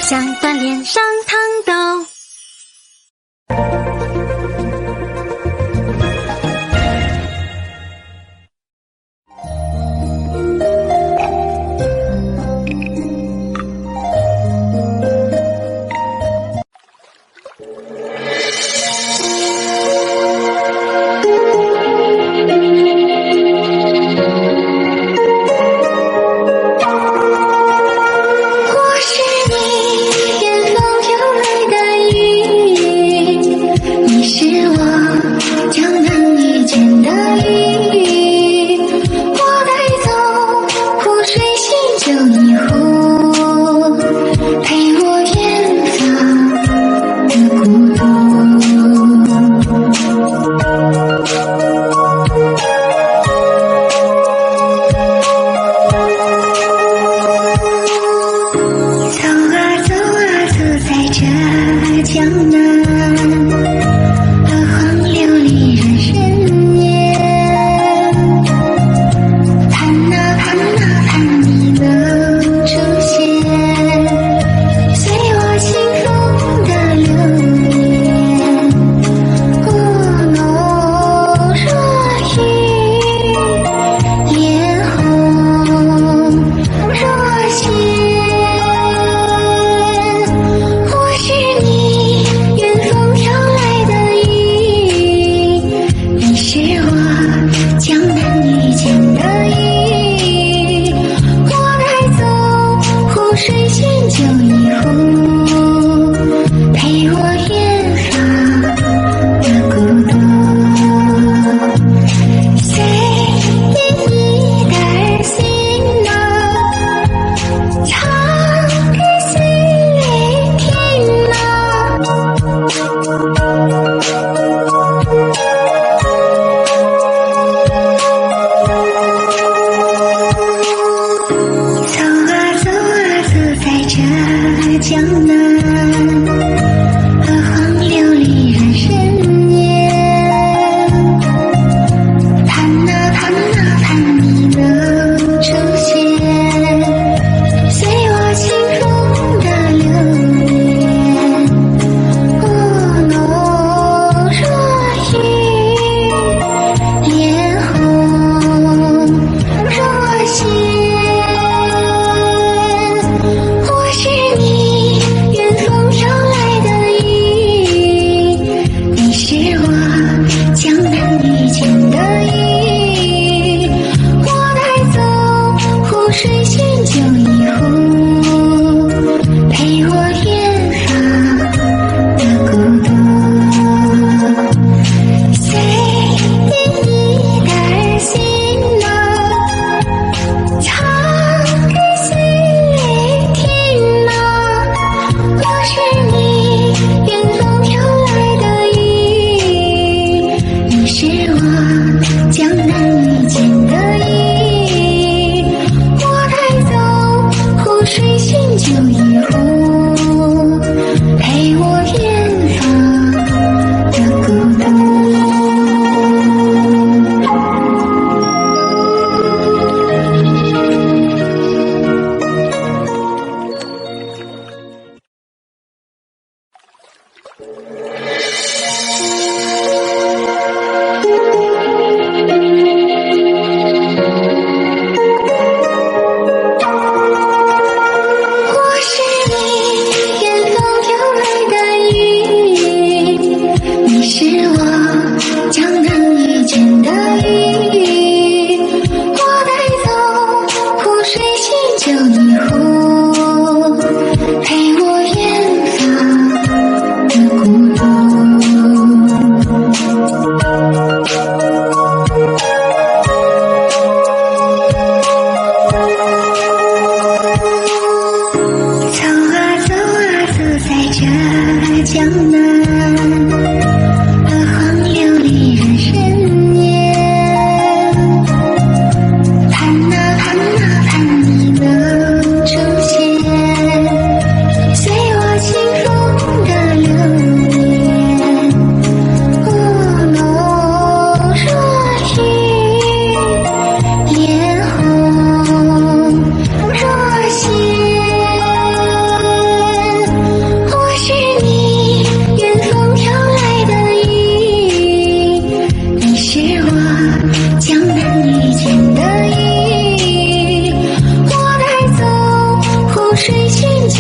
想锻炼上糖豆。我是你，远方有人。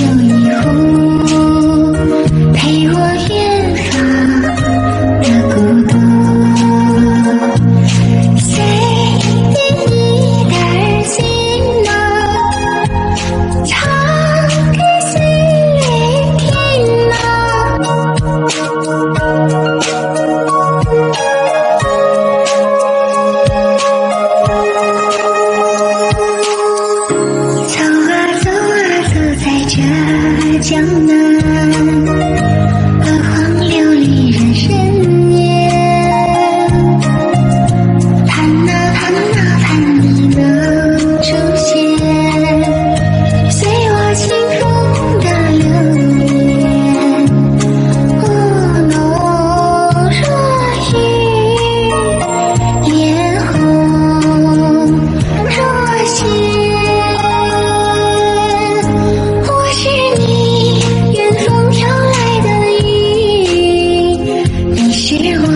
酒一壶，陪我远方的孤独。谁点一袋心呐，唱给岁月听呐。走啊走啊走在这江南，鹅黄琉璃人生夜，盼啊盼啊盼你能出现，随我轻风的流年。浓若雨，脸红若血。我是你远方飘来的云，你是我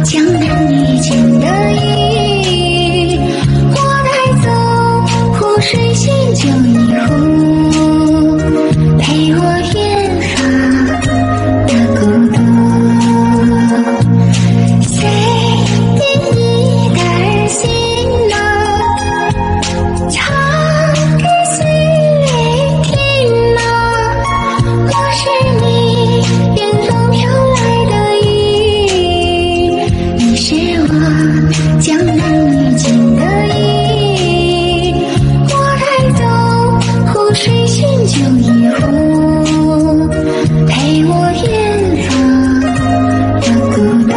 江南遇见的雨。我带走湖水新酒一壶，陪我远方的孤独。谁点一袋心呐，唱给岁月听呐。我是你远方飘来的雨，你是我江南遇见的雨。我带走湖水新酒一壶，陪我远方的孤独。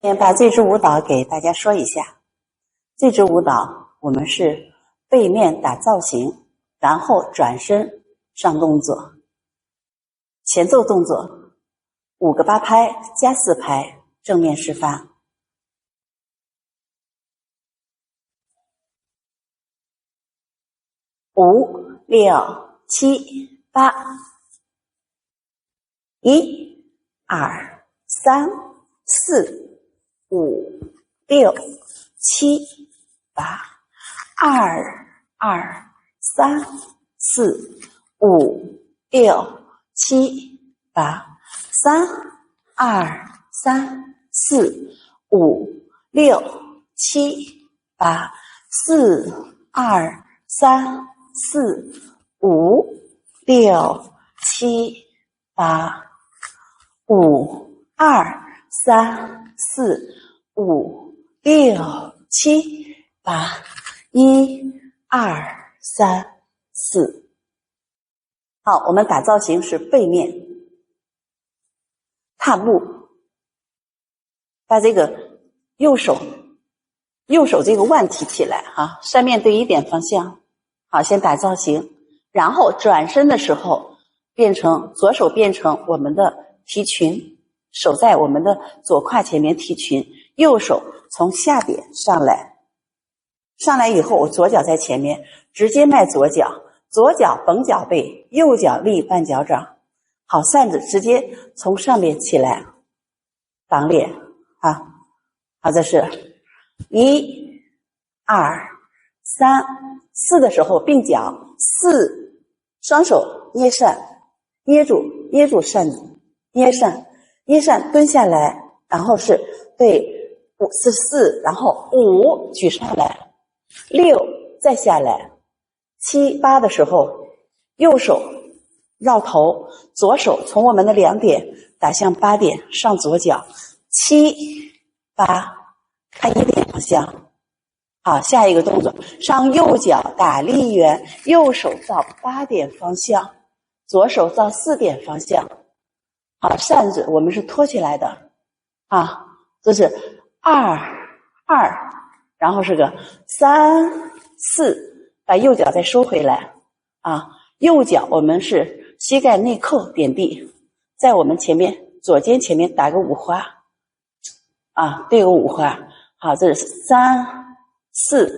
先把这支舞蹈给大家说一下。这支舞蹈我们是背面打造型，然后转身上动作。前奏动作5个8拍加4拍，正面示范。5、6、7、8，1、2、3、4、5、6、7、8，2、2、3、4、5、6、7、8，3、2、3、4、5、6、7、8，4、2、3、4、5、6、7、8，5、2、3、4、5、6、7、8，1、2、3、4。好，我们打造型是背面踏步，把这个右手这个腕提起来哈，扇面对1点方向。好，先打造型，然后转身的时候变成左手变成我们的提裙，手在我们的左胯前面提裙，右手从下边上来，上来以后我左脚在前面，直接迈左脚，左脚绷脚背，右脚立半脚掌。好，扇子直接从上面起来，挡脸啊。好，这是1、2、3、4的时候并脚，4，双手捏扇，捏住扇子，捏扇蹲下来，然后是对5是4，然后5举上来，6再下来，7、8的时候右手绕头，左手从我们的2点打向8点，上左脚，7、8看1点方向。好，下一个动作，上右脚打立圆，右手照8点方向，左手照4点方向。好，扇子我们是托起来的啊，这是2、2，然后是个3、4，把右脚再收回来啊。右脚我们是膝盖内扣点地，在我们前面左肩前面打个5花啊，对个5花。好，这是3、4，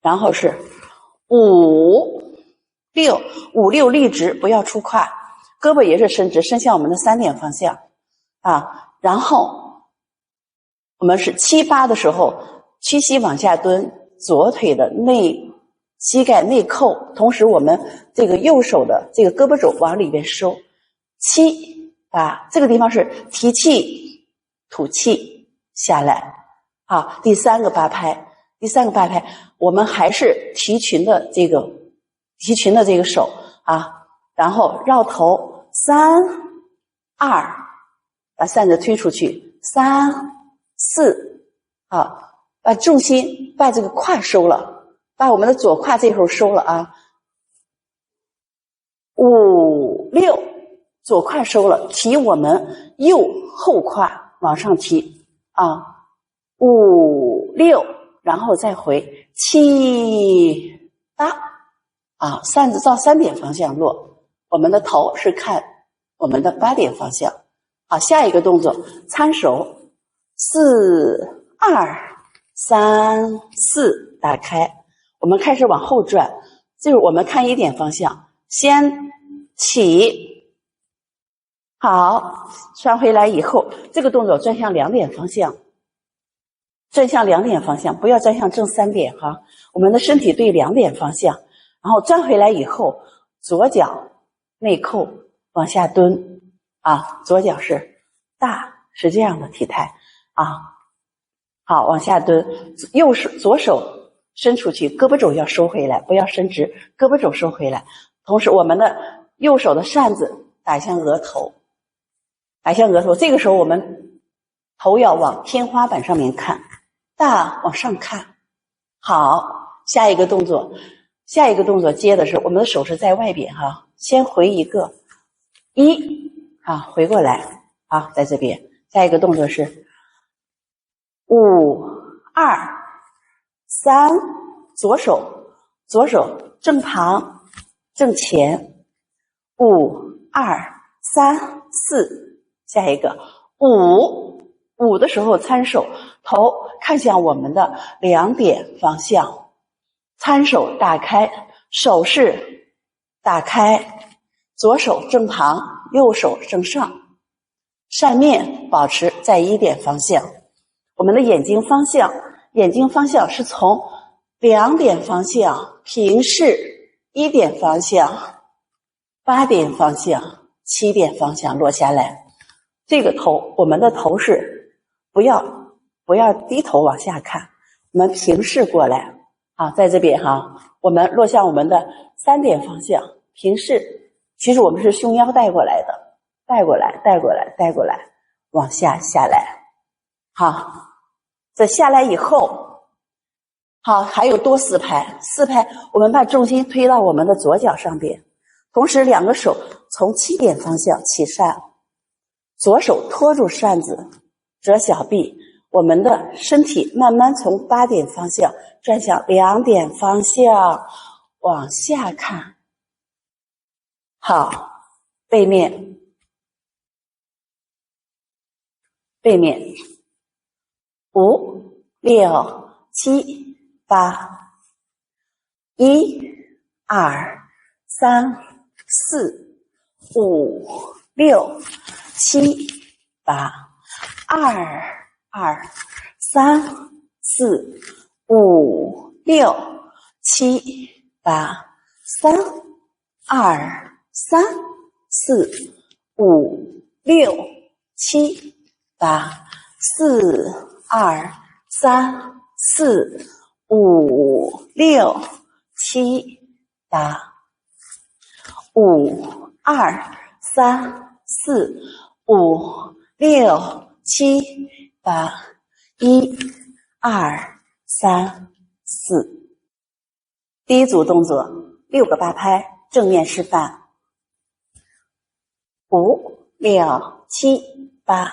然后是5、6，5、6立直，不要出胯，胳膊也是伸直，伸向我们的3点方向啊。然后我们是7、8的时候，屈膝往下蹲，左腿的膝盖内扣，同时我们这个右手的这个胳膊肘往里边收。7、8，这个地方是提气吐气下来。好，第3个八拍，我们还是提裙的这个手啊，然后绕头3、2，把扇子推出去，3、4，啊，把重心把这个胯收了，把我们的左胯这头收了啊，5、6，左胯收了，提我们右后胯往上提啊，5、6，然后再回7、8啊，扇子照3点方向落，我们的头是看我们的8点方向。好，下一个动作参手4、2、3、4，打开，我们开始往后转，就是我们看1点方向，先起，好，转回来以后，这个动作转向2点方向，不要转向正3点哈，我们的身体对2点方向，然后转回来以后，左脚内扣往下蹲啊，左脚是大，是这样的体态啊。好，往下蹲，左手伸出去，胳膊肘要收回来，不要伸直，胳膊肘收回来。同时，我们的右手的扇子打向额头，这个时候我们头要往天花板上面看，大往上看。好，下一个动作接的是我们的手是在外边哈，先回一个1啊，回过来啊，在这边。下一个动作是5、2、3，左手正旁正前，5、2、3、4，下一个5的时候参手，头看向我们的2点方向，参手打开，手势打开，左手正旁，右手正上，扇面保持在1点方向。我们的眼睛方向是从2点方向平视1点方向、8点方向、7点方向落下来。这个头，我们的头是不要低头往下看，我们平视过来。好，在这边哈，我们落向我们的3点方向，平视。其实我们是胸腰带过来的，带过来，往下来。好，这下来以后，好，还有多4拍，我们把重心推到我们的左脚上边，同时2个手从7点方向起扇，左手托住扇子，折小臂，我们的身体慢慢从8点方向转向2点方向，往下看。好，背面5、6、7、8， 1、2、3、4、5、6、7、8， 2、2、3、4、5、6、7、8， 3、2、3、4、5、6、7、8， 4、2、3、4、5、6、7、8， 5、2、3、4、5、6、7、8， 1、2、3、4。第一组动作6个8拍，正面示范。5、6、7、8，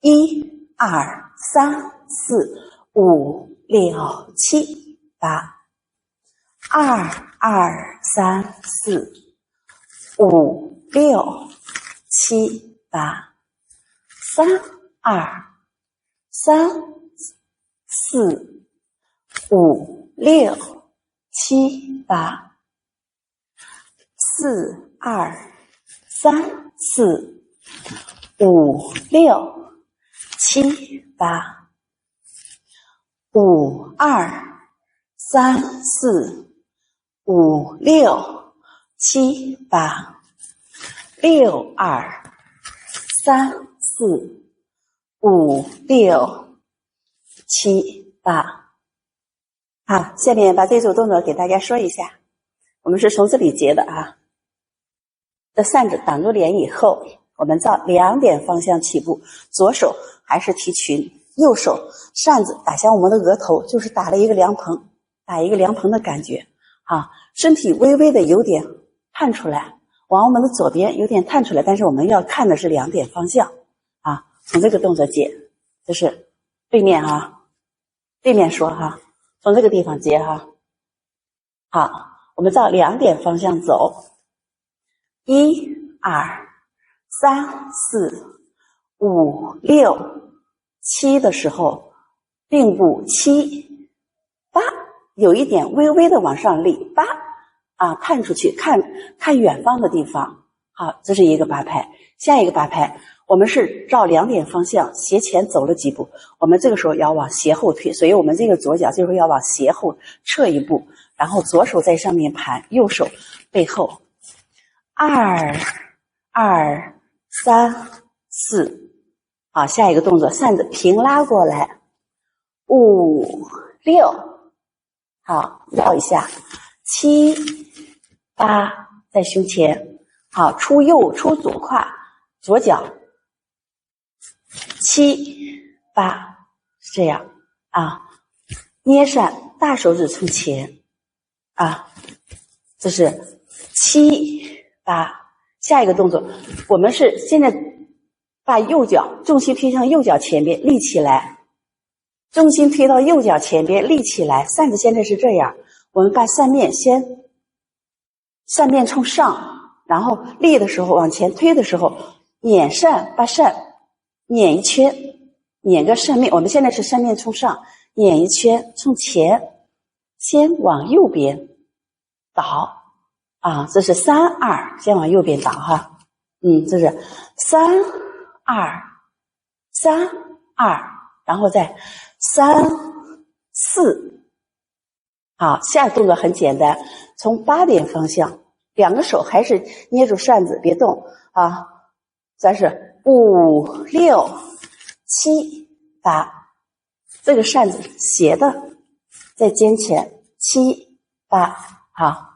1、2、3、4、5、6、7、8， 2、2、3、4、5、6、7、8， 3、2、3、4、5、6、7、8。4、2、3、4、5、6、7、8。5、2、3、4、5、6、7、8。6、2、3、4、5、6、7、8。好，下面把这组动作给大家说一下。我们是从这里接的啊。这扇子挡住脸以后，我们照2点方向起步，左手还是提裙，右手扇子打向我们的额头，就是打了一个凉棚，打一个凉棚的感觉啊。身体微微的有点探出来，往我们的左边有点探出来，但是我们要看的是2点方向啊。从这个动作接，这是对面啊，对面说哈，从这个地方接哈。好，我们照2点方向走。1、2、3、4、5、6、7的时候，并步7、8，有一点微微的往上立8啊，探出去，看远方的地方。好，这是一个8拍。下一个8拍，我们是照2点方向斜前走了几步，我们这个时候要往斜后退，所以我们这个左脚就是要往斜后撤一步，然后左手在上面盘，右手背后。2、2、3、4。好，下一个动作，扇子平拉过来。5、6。好，绕一下。7、8，在胸前。好，出右，出左胯，左脚。7、8，是这样啊。捏扇，大手指冲前啊，这是7、8。下一个动作，我们是现在把右脚重心推向右脚前边，立起来，重心推到右脚前边，立起来。扇子现在是这样，我们把扇面冲上，然后立的时候往前推的时候，捻扇，把扇捻一圈，捻个扇面。我们现在是扇面冲上，捻一圈冲前，先往右边倒啊，这是3、2，先往右边倒哈。这是3、2、3、2，然后再3、4。好，下一个动作很简单，从8点方向，2个手还是捏住扇子，别动啊。咱是5、6、7、8，这个扇子斜的在肩前，7、8。好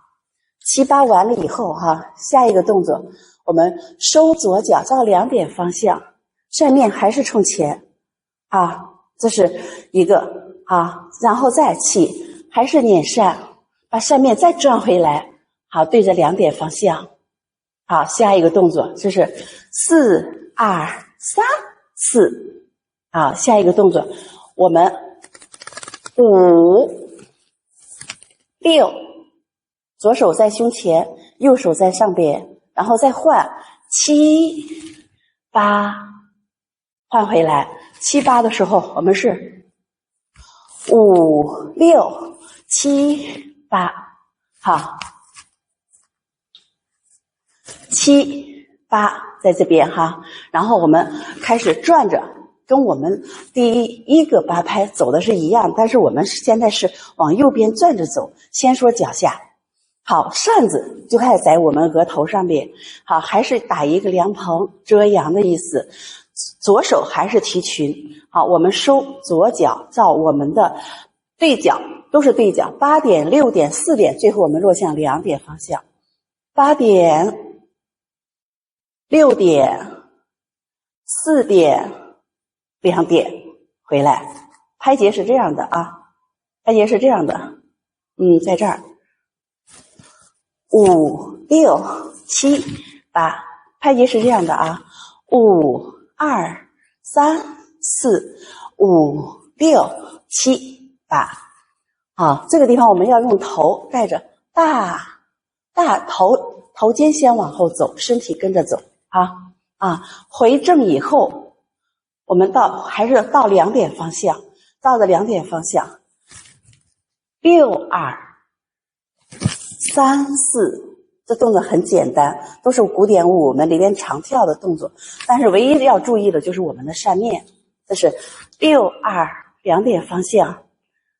，7、8完了以后哈，下一个动作我们收左脚，照2点方向，扇面还是冲前啊，这是一个啊，然后再起，还是捻扇，把扇面再转回来，好，对着2点方向。好，下一个动作这是4、2、3、4。好，下一个动作我们5、6，左手在胸前，右手在上边，然后再换7、8，换回来。7、8的时候我们是5、6、7、8。好，7、8在这边哈，然后我们开始转着，跟我们第一个8拍走的是一样，但是我们现在是往右边转着走。先说脚下。好，扇子就开始在我们额头上边。好，还是打一个凉棚，遮阳的意思。左手还是提裙。好，我们收左脚，照我们的对角，都是对角，8点、6点、4点，最后我们落向2点方向。8点、6点、4点、2点，回来。拍节是这样的啊，拍节是这样的。在这儿。5、6、7、8，拍节是这样的啊。5、2、3、4、5、6、7、8。好，这个地方我们要用头带着大头肩先往后走，身体跟着走啊。回正以后，我们还是到2点方向，到了2点方向，6、2、3、4，这动作很简单，都是古典舞我们里边常跳的动作，但是唯一要注意的就是我们的扇面，这是6、2、2点方向。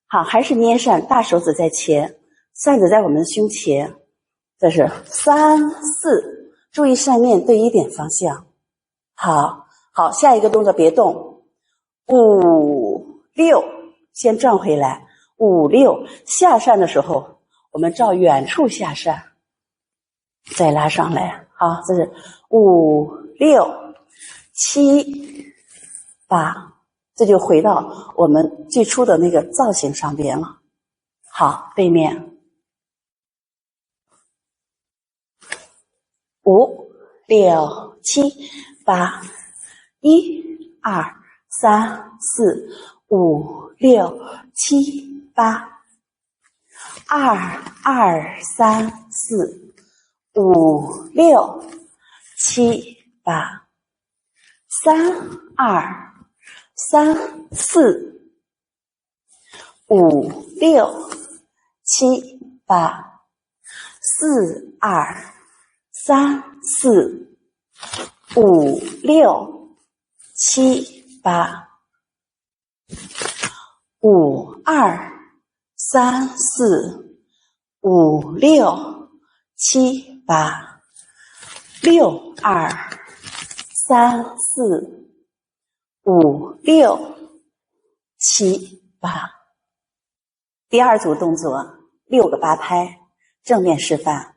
好，还是捏扇，大手指在前，扇子在我们的胸前，这是3、4，注意扇面对1点方向。好，下一个动作别动，5、6，先转回来，5、6，下扇的时候我们照远处下扇，再拉上来。好，这是5、6、7、8，这就回到我们最初的那个造型上边了。好，背面5、6、7、8，1、2、3、4、5、6、7、8，2、2、3、4、5、6、7、8，3、2、3、4、5、6、7、8，4、2、3、4、5、6、7、8，5、2、3、4、5、6、7、8，6、2、3、4、5、6、7、8。第二组动作6个8拍，正面示范。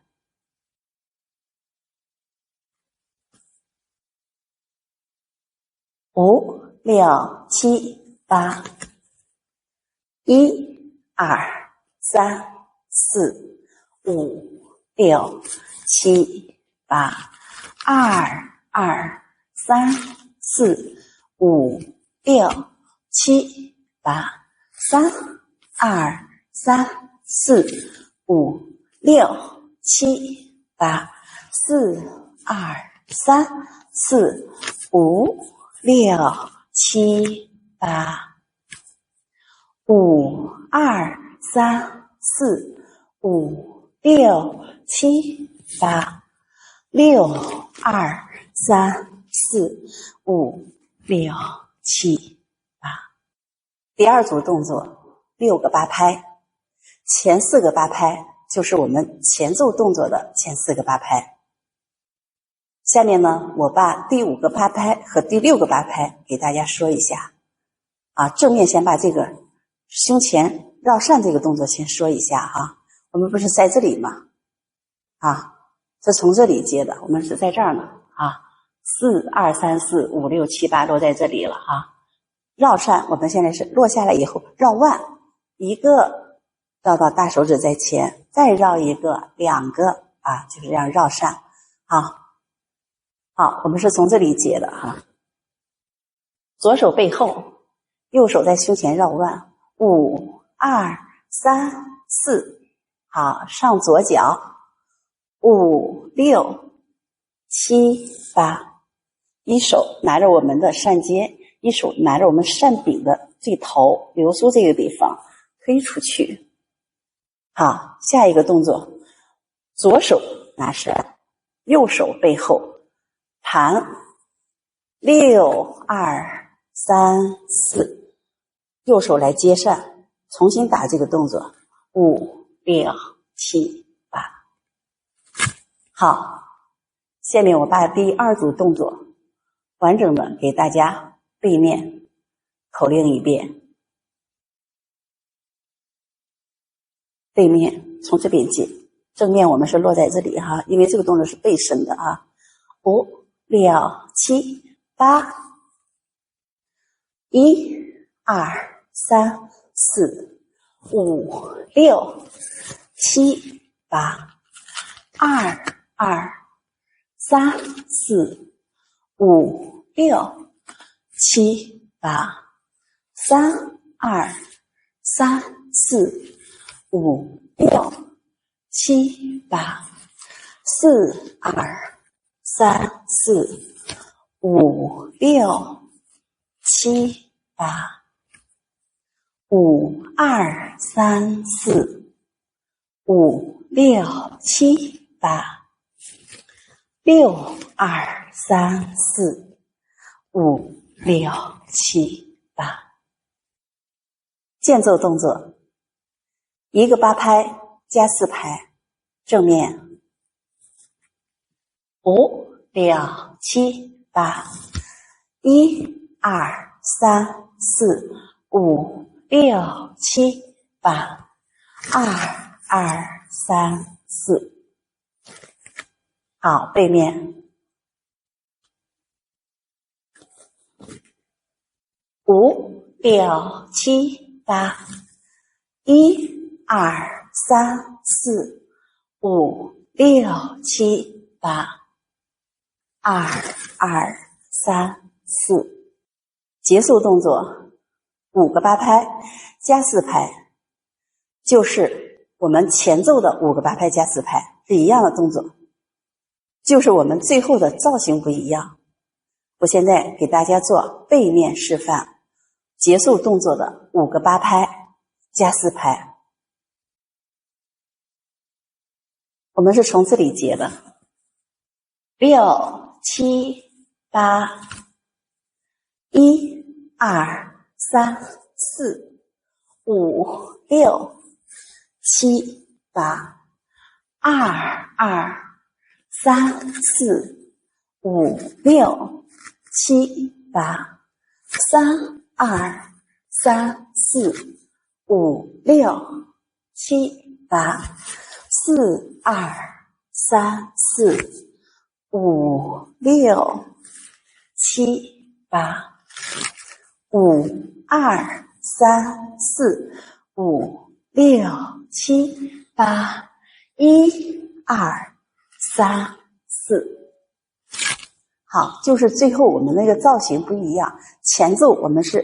5、6、7、8，1、2、3、4、5、6、7、8，2、2、3、4、5、6、7、8，3、2、3、4、5、6、7、8，4、2、3、4、5、6、7、8，5、2、3、4、5、6、7、8，6、2、3、4、5、6、7、8。第二组动作6个8拍，前4个8拍就是我们前奏动作的前4个8拍。下面呢，我把第5个8拍和第6个8拍给大家说一下。正面先把这个胸前绕扇这个动作先说一下哈。我们不是在这里吗？是从这里接的，我们是在这儿呢4、2、3、4、5、6、7、8落在这里了绕扇，我们现在是落下来以后绕腕，一个绕到大手指在前，再绕一个，2个就是这样绕扇。好，我们是从这里接的左手背后，右手在胸前绕腕，5、2、3、4，好，上左脚，5、6、7、8，一手拿着我们的扇尖，一手拿着我们扇柄的这头，流苏这个地方推出去。好，下一个动作，左手拿扇，右手背后盘6、2、3、4，右手来接扇，重新打这个动作，5、6、7、8。好，下面我把第二组动作完整的给大家背面口令一遍。背面从这边接，正面我们是落在这里因为这个动作是背身的5、6、7、8，1、2、3、4、5、6、7、8，2、2、3、4、5、6、7、8，3、2、3、4、5、6、7、8，4、2、3、4、5、6、7、8。5、2、3、4。5、6、7、8。6、2、3、4。5、6、7、8。间奏动作，一个8拍加4拍，正面。5、6、7、8。1、2、3、4、5、6、7、8。2、2、3、4。好，背面。5、6、7、8。1、2、3、4、5、6、7、8。2、2、3、4。结束动作，5个8拍加4拍，就是我们前奏的5个8拍加4拍，是一样的动作，就是我们最后的造型不一样。我现在给大家做背面示范，结束动作的5个8拍加4拍。我们是从这里结的，6、7、8。1、2、3、4、5、6、7、8。2、2、3、4、5、6、7、8。3、2、3、4、5、6、7、8。4、2、3、4、5、6、7、8。5、2、3、4、5、6、7、8。1、2、3、4。好，就是最后我们那个造型不一样，前奏我们是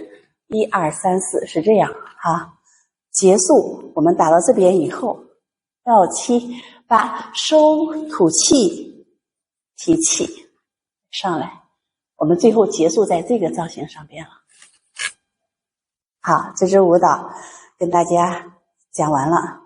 1、2、3、4是这样哈，结束我们打到这边以后，6、7、8，收吐气，提气上来，我们最后结束在这个造型上边了。好，这支舞蹈跟大家讲完了。